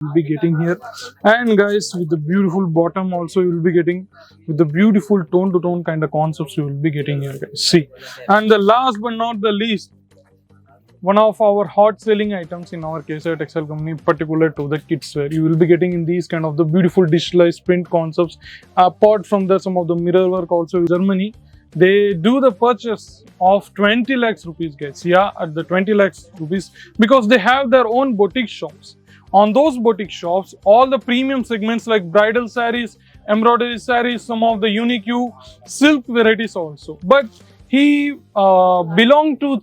will be getting here. And guys, with the beautiful bottom also you will be getting, with the beautiful tone to tone kind of concepts you will be getting here, guys. See, and the last but not the least, one of our hot selling items in our case textile company, particular to the kids wear, you will be getting in these kind of the beautiful digitalized print concepts. Apart from the some of the mirror work also in Germany, they do the purchase of 20 lakhs rupees, guys. Yeah, at the 20 lakhs rupees, because they have their own boutique shops. On those boutique shops, all the premium segments like bridal saris, embroidery saris, some of the unique silk varieties also. But he belonged to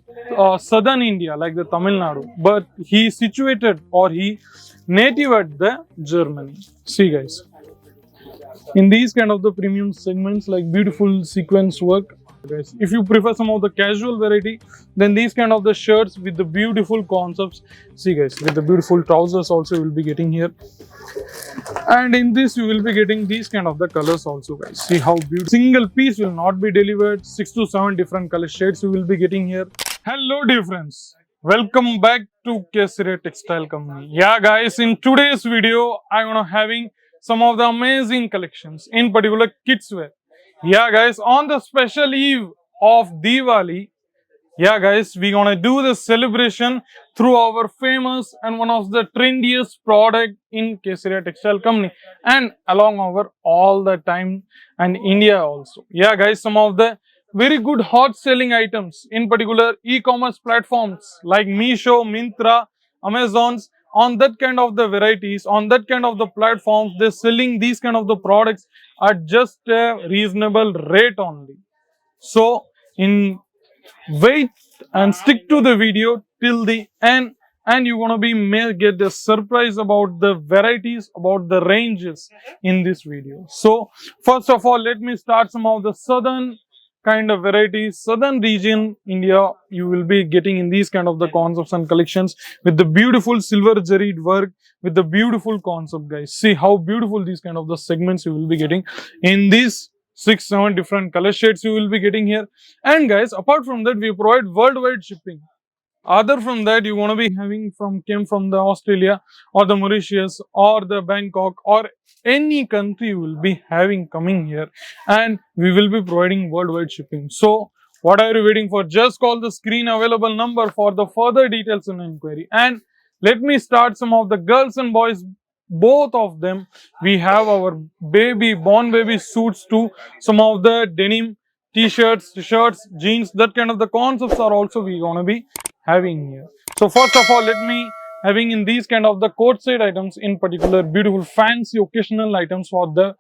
southern India, like the Tamil Nadu, but he situated or he native at the Germany. See, guys, in these kind of the premium segments like beautiful sequence work, guys. If you prefer some of the casual variety, then these kind of the shirts with the beautiful concepts. See, guys, with the beautiful trousers also you will be getting here. And in this you will be getting these kind of the colors also, guys. See how beautiful. Single piece will not be delivered. 6 to 7 different color shades you will be getting here. Hello dear friends, welcome back to Kesire Textile Company. Yeah guys, in today's video I'm gonna having some of the amazing collections, in particular kids wear. Yeah guys, on the special eve of Diwali, yeah guys, we gonna do the celebration through our famous and one of the trendiest product in Kesire Textile Company, and along our all the time and India also. Yeah guys, some of the very good hot selling items, in particular e-commerce platforms like Meesho, Myntra, Amazons, on that kind of the varieties, on that kind of the platforms, they're selling these kind of the products at just a reasonable rate only. So in wait and stick to the video till the end, and you're gonna be may get a surprise about the varieties, about the ranges in this video. So first of all, let me start some of the southern kind of varieties. Southern region India, you will be getting in these kind of the concepts and collections with the beautiful silver jaried work, with the beautiful concept, guys. See how beautiful these kind of the segments you will be getting in these 6-7 different color shades you will be getting here. And guys, apart from that, we provide worldwide shipping. Other from that, you want to be having came from the Australia or the Mauritius or the Bangkok or any country you will be having coming here, and we will be providing worldwide shipping. So what are you waiting for? Just call the screen available number for the further details and inquiry. And let me start some of the girls and boys, both of them. We have our born baby suits too, some of the denim t-shirts, shirts, jeans, that kind of the concepts are also we gonna be having here. So first of all, let me having in these kind of the coat side items, in particular beautiful fancy occasional items for the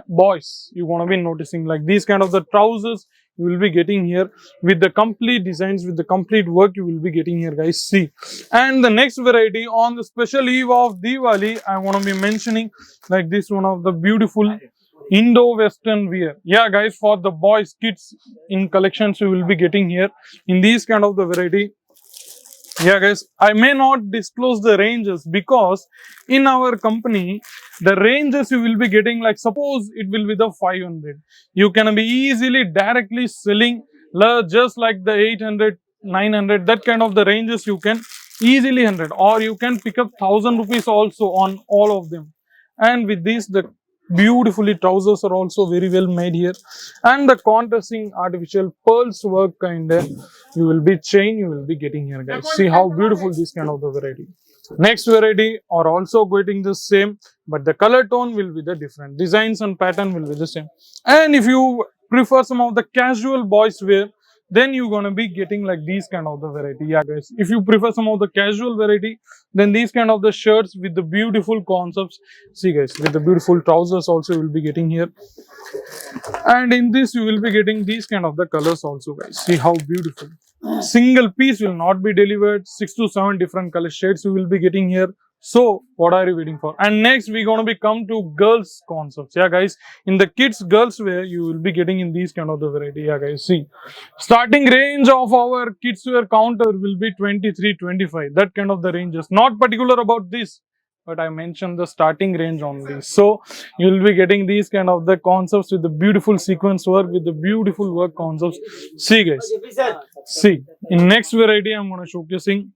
boys. You want to be noticing like these kind of the trousers you will be getting here with the complete designs, with the complete work you will be getting here, guys. See, and the next variety on the special eve of Diwali, I want to be mentioning like this one of the beautiful Indo-Western wear. Yeah guys, for the boys, kids in collections you will be getting here in these kind of the variety. Yeah guys, I may not disclose the ranges because in our company, the ranges you will be getting, like suppose it will be the 500. You can be easily directly selling just like the 800, 900, that kind of the ranges you can easily 100, or you can pick up 1000 rupees also on all of them. And with this, the beautifully trousers are also very well made here, and the contrasting artificial pearls work kind of you will be chain you will be getting here, guys. See how beautiful this kind of the variety. Next variety are also getting the same, but the color tone will be the different, designs and pattern will be the same. And if you prefer some of the casual boys wear, then you're gonna be getting like these kind of the variety. Yeah guys, if you prefer some of the casual variety, then these kind of the shirts with the beautiful concepts. See guys, with the beautiful trousers also you will be getting here, and in this you will be getting these kind of the colors also, guys. See how beautiful. Single piece will not be delivered. 6 to 7 different color shades you will be getting here. So what are you waiting for? And next we're going to be come to girls concepts. Yeah guys, in the kids girls wear you will be getting in these kind of the variety. Yeah guys, see, starting range of our kids wear counter will be 23, 25, that kind of the ranges. Not particular about this, but I mentioned the starting range only. So you will be getting these kind of the concepts with the beautiful sequence work, with the beautiful work concepts. See guys, see, in next variety I'm going to showcasing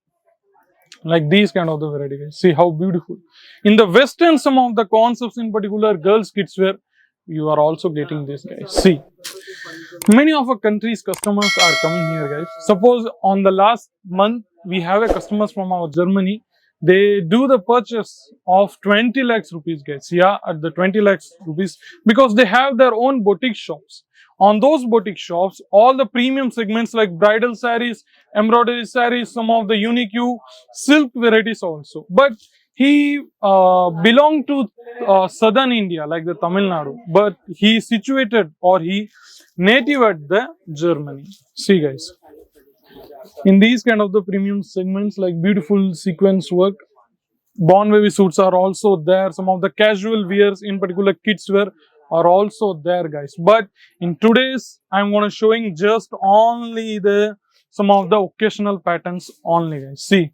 Like these kind of the variety, guys. See how beautiful. In the western, some of the concepts in particular, girls kids wear, you are also getting this, guys. See, many of our countries customers are coming here, guys. Suppose on the last month we have a customers from our Germany. They do the purchase of 20 lakhs rupees, guys. Yeah, at the 20 lakhs rupees, because they have their own boutique shops. On those boutique shops, all the premium segments like bridal sarees, embroidery sarees, some of the unique silk varieties also. But he belonged to southern India, like the Tamil Nadu, but he situated or he native at the Germany. See, guys, in these kind of the premium segments, like beautiful sequence work, born baby suits are also there. Some of the casual wears, in particular kids wear, are also there, guys. But in today's, I'm gonna showing just only the some of the occasional patterns only, guys. See,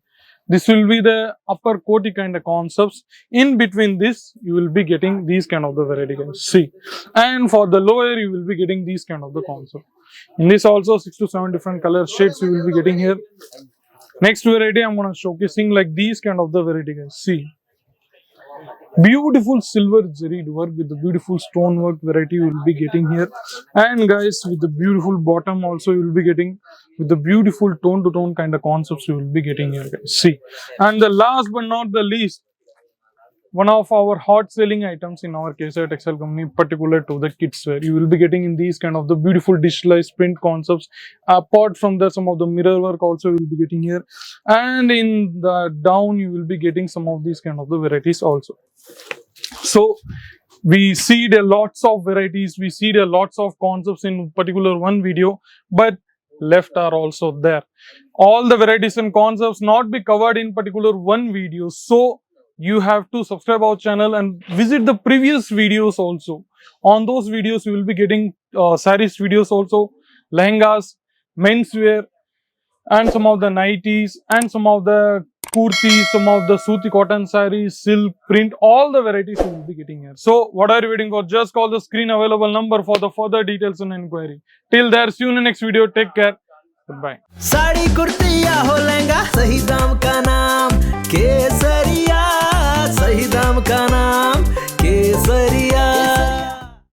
this will be the upper koti kind of concepts. In between this, you will be getting these kind of the variety, guys. See, and for the lower, you will be getting these kind of the concept. In this also 6 to 7 different color shades you will be getting here. Next variety I'm gonna showcasing like these kind of the variety, guys. See, beautiful silver zaried work with the beautiful stone work variety you will be getting here, and guys with the beautiful bottom also you will be getting with the beautiful tone to tone kind of concepts you will be getting here, guys. See, and the last but not the least, one of our hot selling items in our case textile company, particular to the kids wear, you will be getting in these kind of the beautiful digitalized print concepts. Apart from the some of the mirror work also you will be getting here, and in the down you will be getting some of these kind of the varieties also. So we see the lots of varieties, we see the lots of concepts in particular one video, but left are also there. All the varieties and concepts not be covered in particular one video, so you have to subscribe our channel and visit the previous videos also. On those videos you will be getting sarees videos also, lehengas, menswear, and some of the nighties, and some of the kurtis, some of the suti cotton sarees, silk, print, all the varieties you will be getting here. So what are you waiting for? Just call the screen available number for the further details and inquiry. Till there, see you in the next video. Take care. Goodbye. Sari kurti या हो लहंगा, सही दाम का